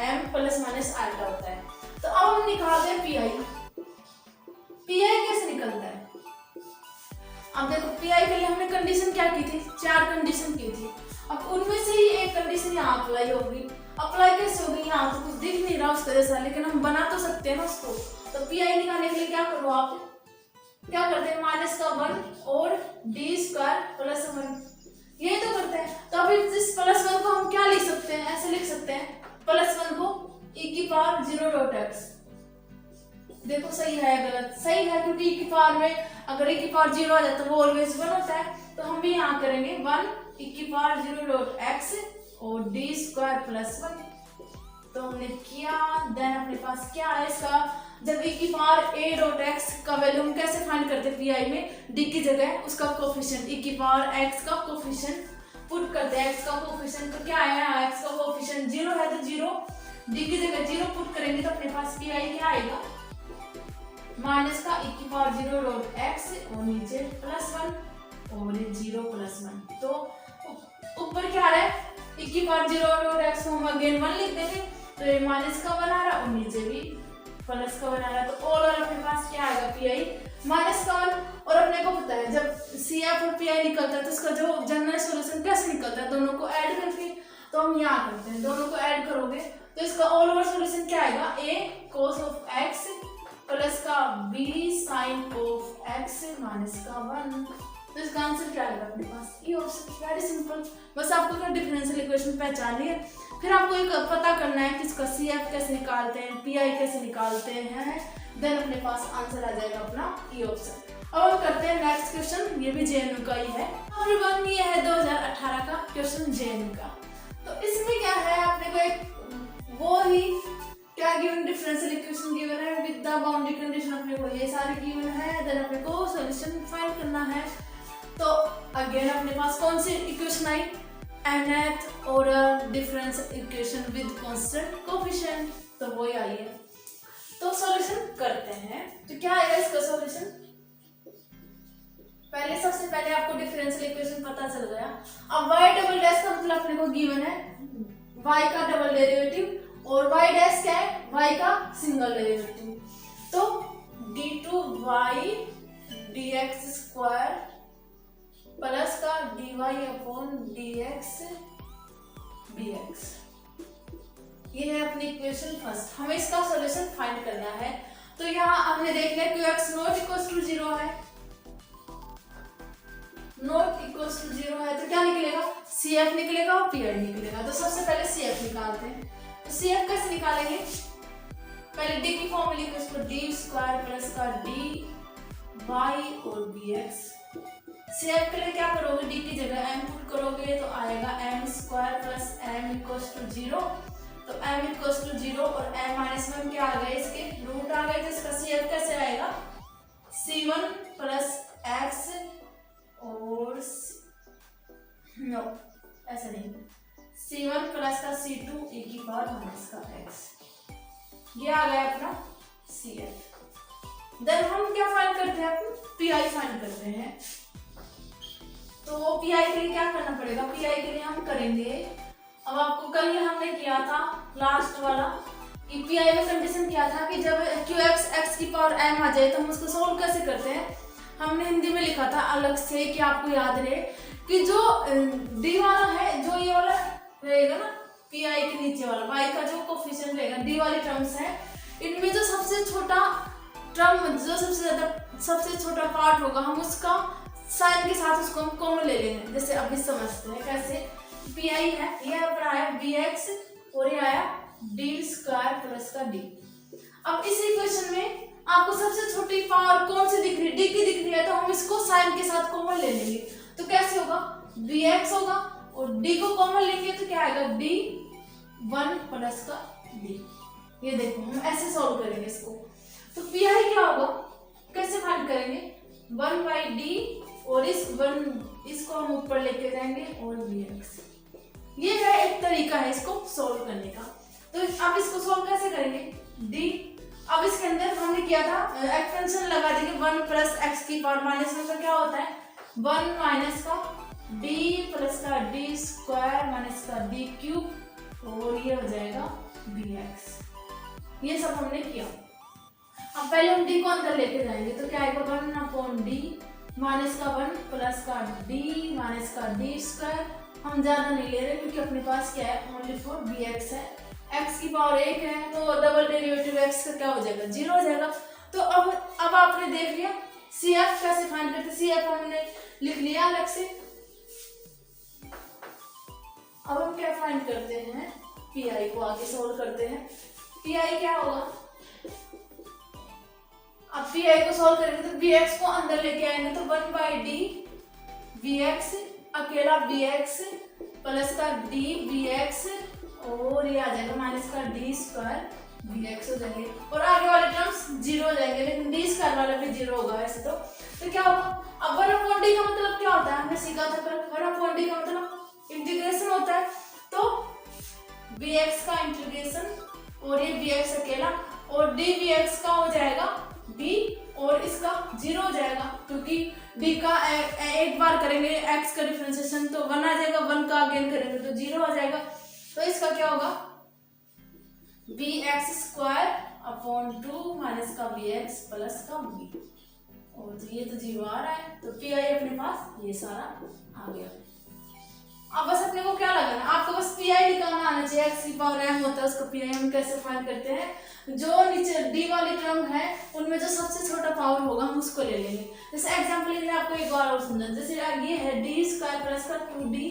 m प्लस माइनस आइटा होता है। तो अब हम निकालते हैं PI कैसे निकलता है? अब देखो PI के लिए हमने कंडीशन क्या की थी? 4 कंडीशन की थी। अब उनमें से ही एक कंडीशन यहाँ अप्लाई होगी। अप्लाई कैसे होगी? यहाँ तो कुछ दिख नहीं रहा उसका जैसा, लेकिन हम बना तो सकते हैं ना उसको। तो PI निकालने के लिए क्या करो आप? क्या करते हैं? माइनस का 1 और d स्क्वायर प्लस 1, यही तो करते हैं। तो अभी इस प्लस 1 को हम क्या लिख सकते हैं? ऐसे लिख सकते हैं, प्लस 1 को e की पावर 0.x। देखो सही है या गलत? सही है, क्योंकि e की पावर में अगर e की पावर 0 आ जाए तो वो ऑलवेज 1 होता है। तो हम भी यहाँ करेंगे 1 e की पावर 0.x और d स्क्वायर प्लस 1। तो हमने किया, देन अपने पास क्या है इसका? जब e की पावर a.x का वैल्यू हम कैसे फाइंड करते हैं? PI में d की जगह उसका कोफिशिएंट, e की पावर x का कोफिशिएंट पुट करते हैं। x का कोफिशिएंट तो क्या आया? x का कोफिशिएंट 0 है तो 0, d की जगह 0 पुट करेंगे तो अपने पास PI क्या आएगा? माइनस का e की पावर 0.x और नीचे प्लस 1 और ये 0 प्लस 1। तो ऊपर क्या आ रहा है? e की पावर 0.x को हम अगेन 1 लिख देंगे, तो ये माइनस का 1 आ रहा है और नीचे भी प्लस का 1 आ रहा है। तो ऑल ओवर अपने पास क्या आएगा? PI माइनस का 1। और अपने को पता है जब CF और PI निकलता है तो इसका जो जनरल सॉल्यूशन कैसे निकलता है? दोनों को ऐड करके। तो हम यहाँ करते हैं, दोनों को ऐड करोगे तो इसका ऑल ओवर सॉल्यूशन क्या आएगा? a cos of x plus का b sine of x minus का 1। तो इसका आंसर क्या आएगा अपने पास? ये ऑप्शन। Very simple. बस आपको अगर डिफरेंशियल इक्वेशन पहचानी है, फिर आपको एक पता करना है कि इसका CF कैसे निकालते हैं, PI कैसे निकालते हैं, देन अपने पास आंसर आ जाएगा अपना ये ऑप्शन। अब हम करते हैं नेक्स्ट क्वेश्चन, ये भी JNU का ही है। एवरीवन, ये है 2018 का क्वेश्चन JNU का। तो इसमें क्या है? आपने को एक वो ही क्या गिवन? डिफरेंशियल इक्वेशन गिवन है विद द बाउंड्री कंडीशन, अपने को ये सारे गिवन है, देन अपने को सॉल्यूशन फाइंड करना है। तो अगेन अपने पास कौन सी इक्वेशन आई? nth order differential equation with constant coefficient, तो वो ही आई है। तो सॉल्यूशन करते हैं। तो क्या आएगा इसका सॉल्यूशन? पहले सबसे पहले आपको डिफरेंशियल इक्वेशन पता चल गया। अब y डबल डैश का मतलब अपने को गिवन है y का डबल डेरिवेटिव, और y डैश क्या है? y का सिंगल डेरिवेटिव। तो d2y dx स्क्वायर प्लस का dy अपॉन dx dx, ये है अपनी इक्वेशन फर्स्ट। हमें इसका सॉल्यूशन फाइंड करना है। तो यहाँ हमने देख लिया qx नॉट इक्वल्स टू 0 है, नॉट इक्वल्स टू 0 है, तो क्या निकलेगा? CF निकलेगा और PI निकलेगा। तो सबसे पहले CF निकालते हैं। तो CF कैसे निकालेंगे? पहले d की फॉर्म में लिखो इसको, d स्क्वायर प्लस का dy और dx। CF के लिए क्या करोगे? d की जगह m पुट करोगे तो आएगा m square plus m equals to 0। तो m इक्वल्स टू 0 और m माइनस 1 क्या आ गए? इसके रूट आ गए। तो इसका CF कैसे आएगा? c1 प्लस x और नो ऐसा नहीं, c1 प्लस का c2 e की पावर माइनस का x, ये आ गया अपना CF। देन हम क्या फाइंड करते हैं? PI फाइंड करते हैं। तो PI के लिए क्या करना पड़ेगा? PI के लिए हम करेंगे, अब आपको कल हमने किया था लास्ट वाला कि PI में कंडीशन क्या था कि जब QX x की पावर m आ जाए तो हम उसको सोल्व कैसे करते हैं? हमने हिंदी में लिखा था अलग से कि आपको याद रहे कि जो डी वाला है, जो ये वाला रहेगा ना पी आई के नीचे वाला वाई का जो कोफिशिएंट रहेगा, डी वाली टर्म्स है, इनमें जो सबसे छोटा टर्म, जो सबसे छोटा पार्ट होगा, हम उसका साइन के साथ उसको हम कॉमन ले लेंगे। जैसे अभी समझते हैं कैसे। पी आई है, ये अपना आया बी एक्स और ये आया डी स्क्वायर प्लस का डी। अब इस इक्वेशन में आपको सबसे छोटी पावर कौन सी दिख रही है, डी की दिख रही है, तो हम इसको साइन के साथ कॉमन ले लेंगे। तो कैसे होगा, बी एक्स होगा और डी को कॉमन लेंगे तो क्या आएगा, डी वन प्लस का डी। ये देखो हम ऐसे सॉल्व करेंगे इसको। तो पी आई क्या होगा, कैसे फाइंड करेंगे, वन बाई डी और इस वन इसको हम ऊपर लेके जाएंगे और बी एक्स। ये है एक तरीका है इसको सॉल्व करने का। तो अब इसको सॉल्व कैसे करेंगे, डी, अब इसके अंदर हमने किया था एक्सपेंशन लगा देंगे, वन प्लस एक्स की पावर माइनस वन का क्या होता है, वन माइनस का डी प्लस का डी स्क्वायर माइनस का डी क्यूब और ये हो जाएगा बी एक्स। ये सब हमने किया। अब पहले हम डी को अंदर लेके जाएंगे तो क्या आएगा, वन अपॉन डी माइनस का वन प्लस का डी माइनस का डी स्क्वायर। हम ज्यादा नहीं ले रहे क्योंकि अपने पास क्या है, ओनली फॉर बी एक्स है, x की पावर 1 है तो डबल डेरिवेटिव x का क्या हो जाएगा, 0 हो जाएगा। तो अब आपने देख लिया सी एफ कैसे फाइंड करते, सी एफ हमने लिख लिया अलग से। अब हम क्या फाइंड करते हैं, पी आई को आगे सोल्व करते हैं। पी आई क्या होगा, अब पी आई को सोल्व करेंगे तो बी एक्स को अंदर लेके आएंगे तो one by D B X, अकेला बी एक्स प्लस का डी बी एक्स और ये आ जाएगा माइनस का डी स्क्वायर बी एक्स हो जाएंगे और आगे वाले टर्म्स 0 हो जाएंगे, लेकिन डी स्क्वायर वाला भी 0 होगा वैसे तो क्या होगा। अब वन अपॉन डी का मतलब क्या होता है, हमने सीखा था कल, वन अपॉन डी का मतलब इंटीग्रेशन होता है। तो बी एक्स का इंटीग्रेशन और ये बी एक्स अकेला और डी बी एक्स का हो जाएगा बी और इसका 0 हो जाएगा क्योंकि डी का एक बार करेंगे एक्स का डिफरेंशिएशन तो 1 आ जाएगा, 1 का अगेन करेंगे तो 0 हो जाएगा। तो इसका क्या होगा, B X square upon 2 minus का बी एक्स प्लस का बी और तो ये तो 0 आ रहा है। तो पी आई अपने पास ये सारा आ गया। अब बस अपने को क्या लगाना, आपको बस पी आई निकालना आना चाहिए, एक्स की पावर m होता है उसको पी आई हम कैसे फाइंड करते हैं, जो नीचे डी वाली टर्म है उनमें जो सबसे छोटा पावर होगा हम उसको ले लेंगे। जैसे एग्जांपल लेके आपको एक बार और समझा, जैसे ये है डी स्क्वायर प्लस का 2d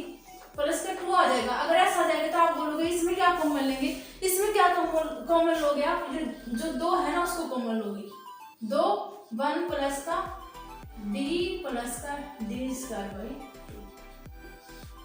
प्लस का 2 आ जाएगा। अगर ऐसा आ जाएगा तो आप बोलोगे इसमें क्या कॉमन लेंगे, इसमें क्या कॉमन लोगे आप, जो 2 है ना उसको कॉमन लोगे, 2 1 प्लस का d प्लस का d स्क्वायर बाई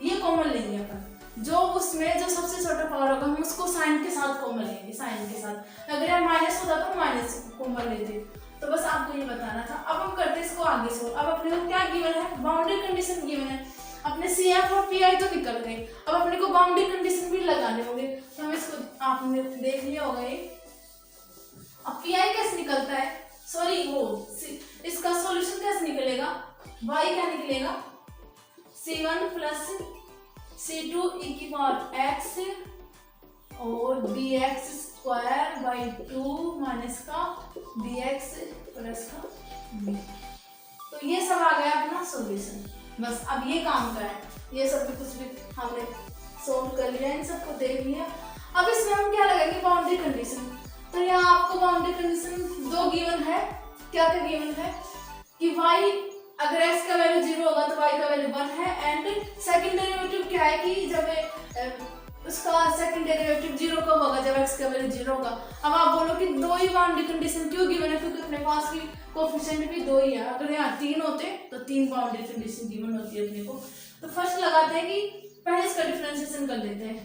ये कॉमन लेंगे अपन। जो उसमें जो सबसे छोटा पावर होगा हम उसको साइन के साथ कॉमन लेंगे, साइन के साथ। अगर यहाँ माइनस होता तो माइनस कॉमन लेते। तो बस आपको ये बताना था। अब हम करते हैं इसको आगे सोल्व। अब अपने को क्या गिवन है, बाउंड्री कंडीशन गिवन है। अपने सी एफ और पी आई तो निकल गए, अब अपने को बाउंड्री कंडीशन भी लगाने होंगे। तो हम इसको आपने देख लिया होगा ये। अब पी आई कैसे निकलता है, सॉरी वो इसका सॉल्यूशन कैसे निकलेगा, वाई क्या निकलेगा, c1 प्लस c2 e की पावर x और bx स्क्वायर बाई 2 माइनस का bx प्लस का b। तो ये सब आ गया अपना सॉल्यूशन। बस अब ये काम का है, ये सब भी कुछ भी हमने सोल्व कर लिया, इन सबको देख लिया। अब इसमें हम क्या लगाएंगे, बाउंड्री कंडीशन। तो यहाँ आपको बाउंड्री कंडीशन 2 गिवन है। क्या क्या गिवन है कि y अगर x का वैल्यू 0 होगा तो y का वैल्यू 1 है एंड सेकंड डेरिवेटिव क्या है कि जब उसका सेकंड डेरिवेटिव 0 कब होगा, जब x का वैल्यू 0 होगा। अब आप बोलो कि 2 ही बाउंड्री कंडीशन क्यों गिवन है, क्योंकि अपने पास भी कोएफिशिएंट भी 2 ही है। अगर यहाँ 3 होते तो 3 बाउंड्री कंडीशन गिवन होती है अपने को। तो फर्स्ट लगाते हैं कि पहले इसका डिफरेंशिएशन कर लेते हैं।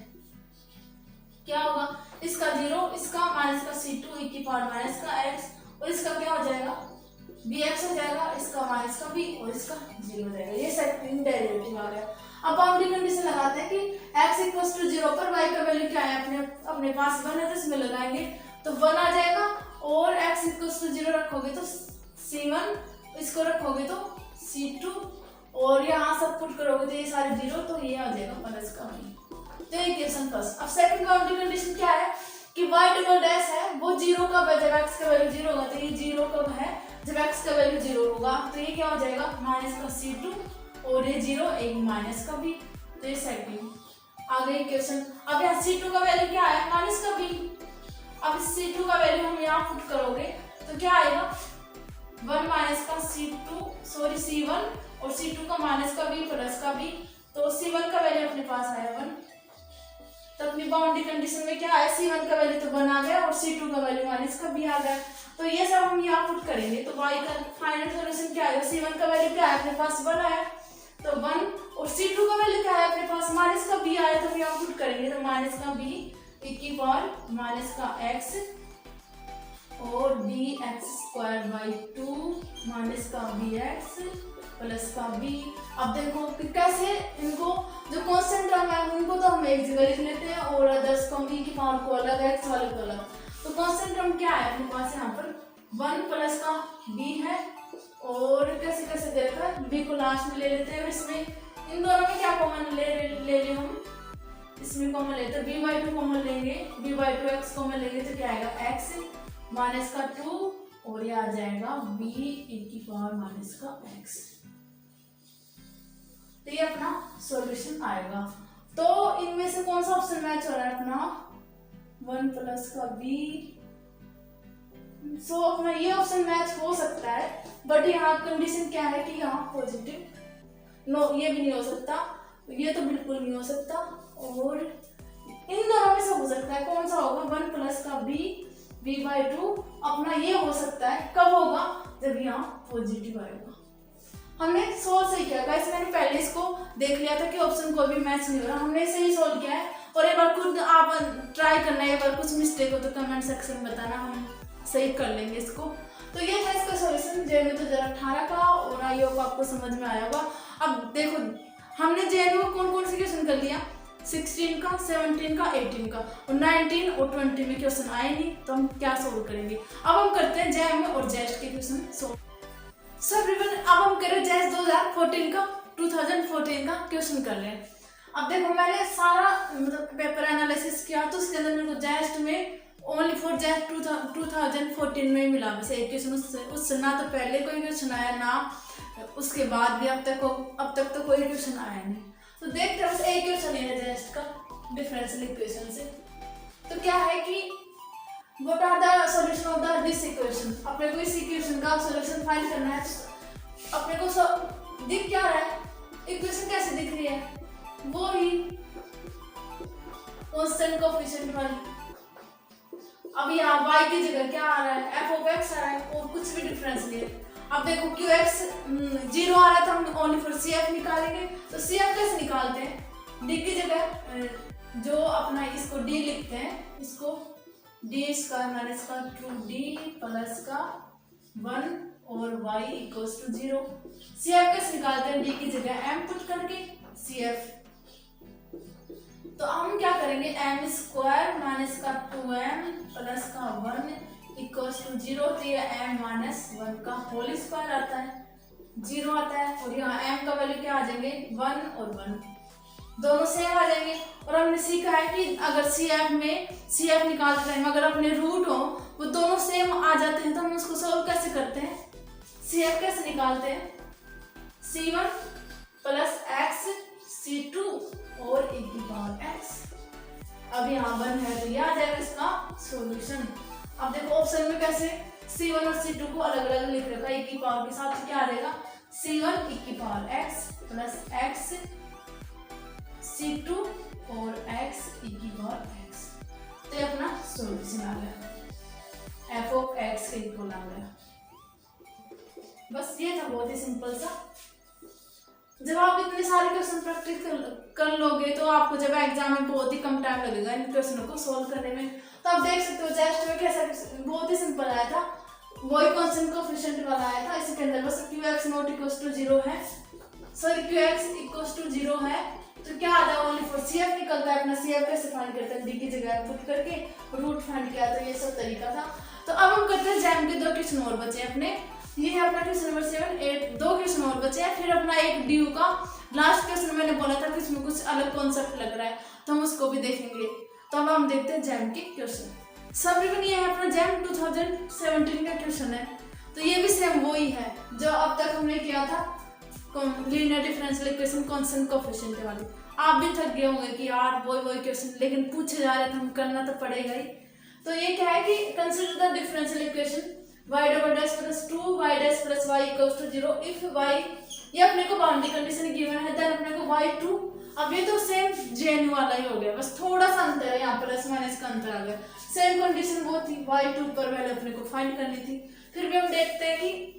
क्या होगा, इसका 0, इसका माइनस का c2 e की पावर माइनस का x और इसका क्या हो जाएगा bx हो जाएगा, इसका माइनस का b और इसका 0 हो जाएगा। ये सेकंड डेरिवेटिव आ गया। अब बाउंड्री कंडीशन लगाते हैं कि x इक्वल्स टू 0 पर y का वैल्यू क्या है, अपने पास 1 है तो इसमें लगाएंगे तो 1 आ जाएगा और x इक्वल्स टू 0 रखोगे तो c1, इसको रखोगे तो c2 और यहाँ सब पुट करोगे तो ये सारे 0 तो ये आ जाएगा प्लस का b। तो इक्वेशन फर्स्ट। अब सेकंड बाउंड्री कंडीशन क्या है कि y डबल डैश है वो 0 कब है, जब x का वैल्यू 0 होगा तो ये 0 कब है, जब x का वैल्यू 0 होगा तो ये क्या हो जाएगा माइनस का C2 और ये 0 एक माइनस का b, तो ये सेकंड आ गई इक्वेशन। अब यहाँ C2 का वैल्यू क्या है माइनस का b। अब इस C2 का वैल्यू हम यहाँ पुट करोगे तो क्या आएगा 1 माइनस का C1 और C2 का माइनस का b प्लस का b, तो C1 का वैल्यू अपने पास आया 1। तो अपनी बाउंड्री कंडीशन में क्या है C1 का वैल्यू तो 1 आ गया और C2 का वैल्यू माइनस का b आ गया। तो ये सब हम यहाँ पुट करेंगे तो y का फाइनल सॉल्यूशन क्या आएगा C1 का वैल्यू क्या है अपने पास 1 आया तो 1 और C2 का वैल्यू क्या है अपने पास माइनस का b आया, तो हम यहाँ पुट करेंगे तो माइनस का b की पावर माइनस का x और dx² 2 माइनस का bx प्लस का b। अब देखो कि कैसे इनको जो कांस्टेंट टर्म है उनको तो हम एक जगह लिख लेते हैं और अदर्स को b की पावर को अलग x वाले को अलग। तो कांस्टेंट टर्म क्या है अपने पास यहाँ पर 1 प्लस का b है और कैसे कैसे दे रखा है b को लास्ट में ले लेते हैं और इसमें इन दोनों में क्या कॉमन ले हम इसमें कॉमन लेते हैं b/2 कॉमन लेंगे, b/2 x कॉमन लेंगे तो क्या आएगा x माइनस का 2 और ये आ जाएगा b की पावर माइनस का x। तो ये अपना सॉल्यूशन आएगा। तो इनमें से कौन सा ऑप्शन मैच हो रहा है अपना 1 प्लस का b। सो अपना ये ऑप्शन मैच हो सकता है, बट यहाँ कंडीशन क्या है कि यहाँ पॉजिटिव नो, ये भी नहीं हो सकता, ये तो बिल्कुल नहीं हो सकता और इन दोनों में से हो सकता है। कौन सा होगा 1 प्लस का b/2 अपना ये हो सकता है। कब होगा जब यहाँ पॉजिटिव आएगा। हमने सोल्व सही किया गाइस, मैंने पहले इसको देख लिया था कि ऑप्शन कोई भी मैच नहीं हो रहा, हमने सही सोल्व किया है। और एक बार खुद आप ट्राई करना है, एक बार कुछ मिस्टेक हो तो कमेंट सेक्शन में बताना, हम सही कर लेंगे इसको। तो ये था इसका सॉल्यूशन JNU 2018 का और आई होप आपको समझ में आया होगा। अब देखो हमने JNU को कौन कौन से क्वेश्चन कर लिया 16 का 17 का 18 का और 19 और 20 में क्वेश्चन आए नहीं, तो हम क्या सोल्व करेंगे। अब हम करते हैं JEM और JEST के क्वेश्चन सोल्व। सब अब हम करें JEST 2014 का 2014 का क्वेश्चन कर रहे हैं। अब देखो मैंने सारा मतलब पेपर एनालिसिस किया तो उसके अंदर मेरे को JEST में ओनली फॉर JEST 2014 में मिला बस एक क्वेश्चन। उससे ना तो पहले कोई क्वेश्चन आया ना उसके बाद भी अब तक तो कोई क्वेश्चन आया नहीं। तो देखते हैं बस एक क्वेश्चन है JEST का डिफरेंशियल इक्वेशन से। तो क्या है कि what are the solution of this equation. अपने को इस इक्वेशन का सॉल्यूशन फाइंड करना है। तो अपने को दिख क्या रहा है, इक्वेशन कैसे दिख रही है, वो ही कांस्टेंट कोएफिशिएंट वाली। अब यहाँ y की जगह क्या आ रहा है f(x) आ रहा है और कुछ भी डिफरेंस नहीं है। अब देखो qx 0 आ रहा है तो हम ओनली फॉर cf निकालेंगे। तो cf कैसे निकालते हैं, d की जगह जो अपना इसको d लिखते हैं, इसको d² माइनस का 2d प्लस का 1 और y इक्वल्स टू 0। cf कैसे निकालते हैं, d की जगह m पुट करके cf। तो हम क्या करेंगे m² माइनस का 2m प्लस का 1 इक्वल्स टू 0। तो ये m माइनस 1 का होल स्क्वायर आता है, 0 आता है और यहाँ m का वैल्यू क्या आ जाएंगे 1 और 1 दोनों सेम आ जाएंगे। और हमने सीखा है कि अगर cf निकालते टाइम अगर अपने रूट हो वो दोनों सेम आ जाते हैं तो हम उसको सोल्व कैसे करते हैं, cf कैसे निकालते हैं c1 प्लस x c2 और e की पावर x। अब यहाँ 1 है तो ये आ जाएगा इसका सॉल्यूशन। अब देखो ऑप्शन में कैसे c1 और c2 को अलग अलग लिख रखा है, e की पावर के साथ क्या आ जाएगा c1 e की power x plus x c2 और x e की पावर x। तो ये अपना सॉल्यूशन आ गया, f(x) के इक्वल आ गया। बस ये था बहुत ही सिंपल सा। जब आप इतने सारे क्वेश्चन प्रैक्टिस कर लोगे तो आपको जब एग्जाम में बहुत ही कम टाइम लगेगा इन क्वेश्चनों को सोल्व करने में। तो आप देख सकते हो JEST में कैसा बहुत ही सिंपल आया था, वही कांस्टेंट कोएफिशिएंट वाला आया था। इसके अंदर बस qx नॉट इक्वल्स टू 0 है, सॉरी qx इक्वल्स टू 0 है तो क्या आता है ओनली फॉर cf निकलता है। अपना cf कैसे फाइंड करते हैं, d की जगह पुट करके रूट फाइंड किया। तो ये सब तरीका था। तो अब हम करते हैं JEM के 2 क्वेश्चन और बचे अपने। ये है अपना क्वेश्चन नंबर 7, 8 2 क्वेश्चन और बचे हैं। फिर अपना एक DU का लास्ट क्वेश्चन मैंने बोला था कि इसमें कुछ अलग कॉन्सेप्ट लग रहा है तो हम उसको भी देखेंगे। तो अब हम देखते हैं JEM के क्वेश्चन। सब ये है अपना JEM 2017 का क्वेश्चन है। तो ये भी सेम वही है जो अब तक हमने किया था linear differential equation constant coefficient वाली। आप भी थक गए होंगे कि यार वही क्वेश्चन, लेकिन पूछे जा रहे थे, हम करना तो पड़ेगा ही। तो ये क्या है कि consider the differential equation y double dash plus 2y dash plus y equals to 0 if y, ये अपने को बाउंड्री कंडीशन गिवन है, देन अपने को y2, अब ये तो सेम जेएनयू वाला ही हो गया, बस थोड़ा सा अंतर है, यहाँ प्लस माइनस का अंतर आ गया। सेम कंडीशन वो थी, y2 पर वैल्यू अपने को फाइंड करनी थी। फिर भी हम देखते हैं कि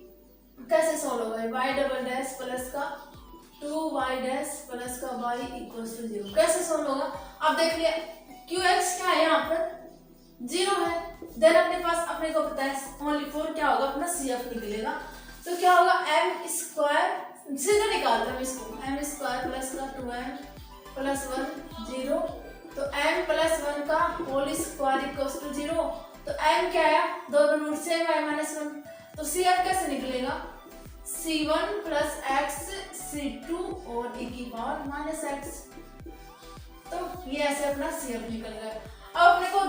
कैसे सॉल्व होगा। y डबल डैश प्लस का 2y डैश प्लस का y इक्वल्स टू 0 कैसे सॉल्व होगा। अब देख लिया qx क्या है, यहाँ पर 0 है, देन अपने पास अपने को पता है ओनली 4 क्या होगा, अपना CF निकलेगा। तो क्या होगा m स्क्वायर, सीधा निकालते हैं इसको, m स्क्वायर प्लस का 2m प्लस 1 0, तो m प्लस 1 का होल स्क्वायर इक्वल्स टू 0। तो m क्या है, दोनों रूट सेम है -1, तो CF कैसे निकलेगा, C1 प्लस x C2 और e की पावर माइनस x। तो ये ऐसे अपना CF निकल गया। अब अपने को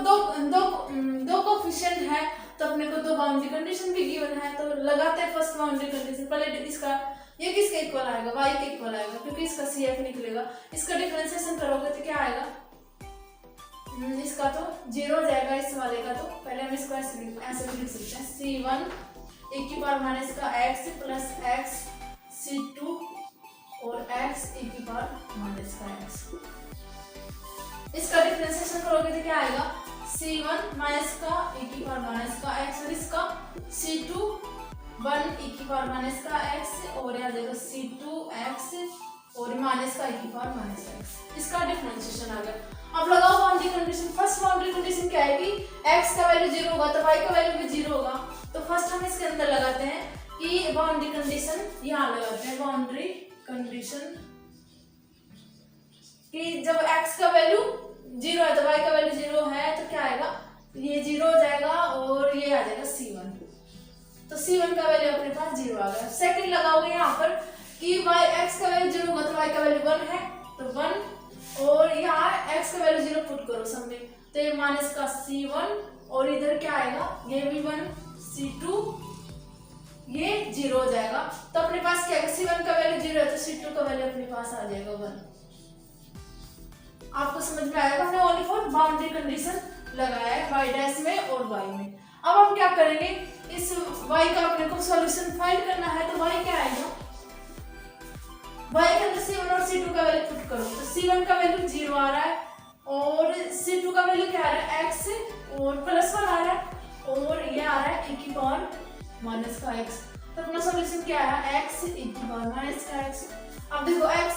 दो कोफिशिएंट है, तो अपने को दो बाउंड्री कंडीशन भी गिवन है, तो लगाते हैं फर्स्ट बाउंड्री कंडीशन। पहले इसका ये किसके इक्वल आएगा, y के इक्वल आएगा, क्योंकि इसका CF निकलेगा। इसका डिफरेंशिएशन करोगे तो क्या आएगा, इसका तो 0 हो जाएगा, इस वाले का तो पहले हम इसको ऐसे भी लिख सकते हैं, C1 e की पावर माइनस का x प्लस x C2 और x e की पावर माइनस का x। इसका डिफरेंशिएशन करोगे तो क्या आएगा, C1 माइनस का e की पावर माइनस का x और इसका C2 1 e की पावर माइनस का x और यहाँ देखो C2 x और माइनस का e की पावर माइनस x। इसका डिफरेंशिएशन आ गया। अब लगाओ boundary condition. First boundary condition क्या है कि x का वैल्यू 0 होगा तो y का वैल्यू भी 0 होगा। तो फर्स्ट हम इसके अंदर लगाते हैं कि बाउंड्री कंडीशन, यहाँ लगाते हैं बाउंड्री कंडीशन कि जब x का वैल्यू 0 है तो y का वैल्यू 0 है, तो क्या आएगा, ये 0 हो जाएगा और ये आ जाएगा C1। तो C1 का वैल्यू अपने पास 0 आ गया। सेकंड लगाओगे यहाँ पर कि x का वैल्यू 0 होगा तो y का वैल्यू 1 है, तो 1 और यहाँ x का वैल्यू 0 पुट करो सब में, तो ये माइनस का C1 और इधर क्या आएगा, ये भी 1 C2, ये 0 हो जाएगा। तो अपने पास क्या है, C1 का वैल्यू 0 है तो C2 का वैल्यू अपने पास आ जाएगा 1। आपको समझ में आएगा, हमने ओनली फॉर बाउंड्री कंडीशन लगाया है y डैश में और y में। अब हम क्या करेंगे, इस y का अपने को सॉल्यूशन फाइंड करना है, तो y क्या आएगा, y के अंदर C1 और C2 का वैल्यू पुट करो, तो C1 का वैल्यू 0 आ रहा है और C2 का वैल्यू क्या आ रहा है, x और प्लस 1 आ रहा है और ये आ रहा है e की पावर माइनस का x। तो अपना सॉल्यूशन क्या है, x e की पावर माइनस का x। अब देखो x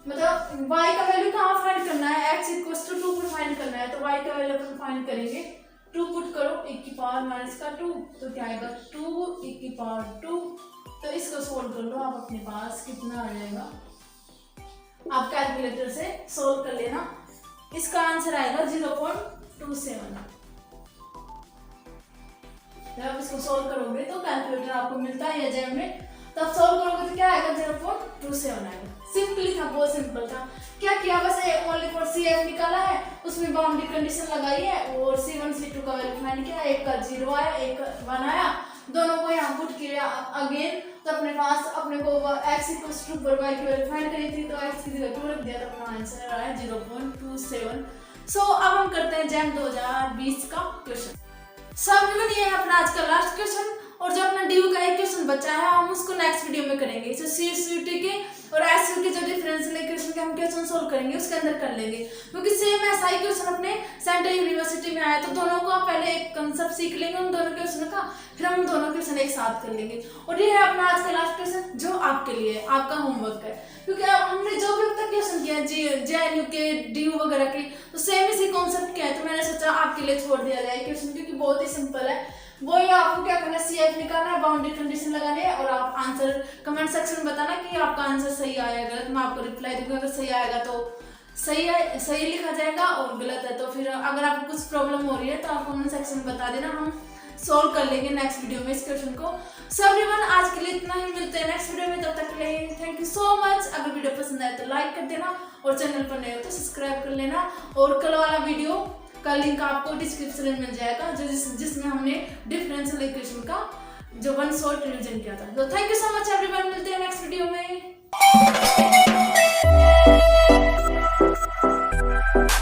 मतलब y का वैल्यू कहाँ फाइंड करना है, x इक्वल्स टू 2 पर फाइंड करना है, तो y का वैल्यू अपन फाइंड करेंगे, 2 पुट करो e की पावर माइनस का 2, तो क्या आएगा 2 e की पावर 2। तो इसको सोल्व कर लो, आप अपने पास कितना आ जाएगा, आप कैलकुलेटर से सोल्व कर लेना। इसका आंसर आएगा 0.27। जब आप इसको सोल्व करोगे तो कैलकुलेटर आपको मिलता है एग्जाम में, तब सोल्व करोगे तो क्या आएगा 0.27 आएगा। सिंपली था, बहुत सिंपल था। क्या किया, बस ओनली फॉर CF निकाला है, उसमें बाउंड्री कंडीशन लगाई है और C1 C2 का वैल्यू फाइंड किया, एक का 0 आया एक का 1 आया, दोनों को यहाँ पुट किया अगेन, तो अपने पास अपने को x इक्वल्स टू पर y की वैल्यू फाइंड करी थी, तो x की जगह 2 रख दिया, तो अपना आंसर आया 0.27। सो अब हम करते हैं जैम 2020 का क्वेश्चन। सब ये है अपना आज का लास्ट क्वेश्चन, और जो अपना ड्यू का एक क्वेश्चन बचा है हम उसको नेक्स्ट वीडियो में करेंगे। सो CSUT के और SU के जो डिफरेंशियल इक्वेशन के हम क्वेश्चन सोल्व करेंगे उसके अंदर कर लेंगे, क्योंकि सेम ऐसा ही क्वेश्चन अपने सेंट्रल यूनिवर्सिटी में आया, तो दोनों को आप पहले एक कंसेप्ट सीख लेंगे उन दोनों क्वेश्चन का, फिर हम दोनों क्वेश्चन एक साथ कर लेंगे। और ये है अपना आज का लास्ट क्वेश्चन जो आपके लिए है, आपका होमवर्क है, क्योंकि हमने जो भी अब तक क्वेश्चन किया JNU के ड्यू वगैरह के, तो सेम इसी कॉन्सेप्ट के है, तो मैंने सोचा आपके लिए छोड़ दिया जाए क्वेश्चन, क्योंकि बहुत ही सिंपल है। वो ही आपको क्या करना है, CF निकालना है, बाउंड्री कंडीशन लगानी है और आप आंसर कमेंट सेक्शन में बताना कि आपका आंसर सही आया गलत, मैं आपको रिप्लाई दूंगा। अगर सही आएगा तो सही लिखा जाएगा और गलत है तो फिर अगर आपको कुछ प्रॉब्लम हो रही है तो आप कमेंट सेक्शन में बता देना, हम सॉल्व कर लेंगे नेक्स्ट वीडियो में इस क्वेश्चन को। सो एवरीवन, आज के लिए इतना ही, मिलते हैं नेक्स्ट वीडियो में, तब तक के लिए थैंक यू सो मच। अगर वीडियो पसंद आए तो लाइक कर देना और चैनल पर नए हो तो सब्सक्राइब कर लेना, और कल वाला वीडियो का लिंक आपको डिस्क्रिप्शन में मिल जाएगा, जिसमें हमने डिफरेंशियल इक्वेशन का जो वन शॉट रिवीजन किया था। तो thank you so much everyone, मिलते हैं नेक्स्ट वीडियो में।